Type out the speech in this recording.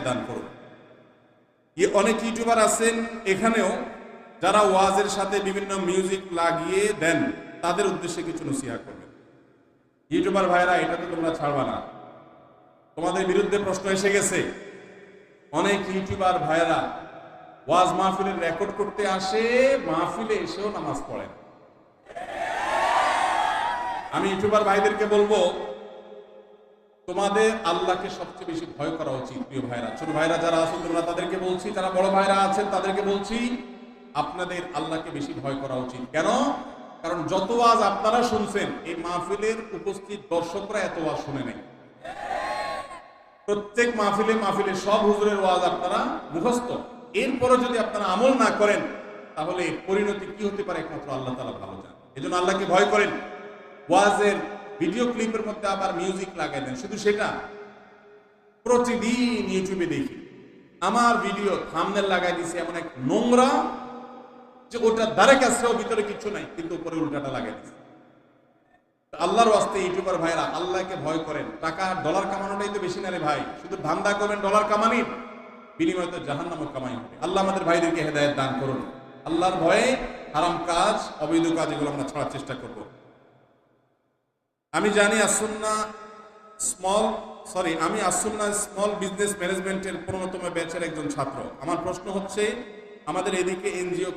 দান করুন। অনেক ইউটিউবার আছেন এখানেও যারা ওয়াজের সাথে বিভিন্ন মিউজিক লাগিয়ে দেন, তাদের উদ্দেশ্যে কিছু নসিহা করবেন। ইউটিউবার ভাইরা, এটা তো তোমরা ছাড়বা না, তোমাদের বিরুদ্ধে প্রশ্ন এসে গেছে। অনেক ইউটিউবার ভাইরা ওয়াজ মাহফিলের রেকর্ড করতে আসে, মাহফিলে এসেও নামাজ পড়েন। আমি ইউটিউবার ভাইদেরকে বলবো, তোমাদের আল্লাহকে সবচেয়ে বেশি ভয় করা উচিত। প্রিয় ভাইরা, ছোট ভাইরা যারা আছেন তোমরা তাদেরকে বলছি, যারা বড় ভাইরা আছেন তাদেরকে বলছি, আপনাদের আল্লাহকে বেশি ভয় করা উচিত। কেন? কারণ যত ওয়াজ আপনারা শুনছেন, এই মাহফিলের উপস্থিত দর্শকরা এত ওয়াজ শুনে নেই। প্রত্যেক মাহফিলে মাহফিলে সব হুজুরের ওয়াজ আপনারা মুখস্থ। এরপরও যদি আপনারা আমল না করেন, তাহলে পরিণতি কি হতে পারে একমাত্র আল্লাহ তাআলা ভালো জানেন। এজন্য আল্লাহকে ভয় করেন। ওয়াজের ভিডিও ক্লিপের মধ্যে আবার মিউজিক লাগাই দেন, শুধু সেটা প্রতিদিন ইউটিউবে দেখি। আমার ভিডিও থাম্বনেল লাগাই দিছে এমন এক নোংরা যে ওটা দ্বারে কাছেও ভিতরে কিছু নাই, কিন্তু উপরে উল্টাটা লাগাই দিছে। আল্লাহর ওয়াস্তে ইউটিউবার ভাইরা, আল্লাহকে ভয় করেন। টাকা ডলার কামানোটাই তো বেশি না রে ভাই। শুধু ধান্দা করবেন ডলার কামানির, বিনিময়ে তো জাহান্নামও কামাই হবে। আল্লাহ আমাদের ভাইদেরকে হেদায়েত দান করুন। আল্লাহর ভয়ে হারাম কাজ, অবৈধ কাজ এগুলো আমরা ছাড়ার চেষ্টা করব। আমি জানি আসুন্নাহ স্মল বিজনেস ম্যানেজমেন্টের 15তম ব্যাচের একজন ছাত্র। আমার প্রশ্ন হচ্ছে, আমাদের এদিকে এনজিও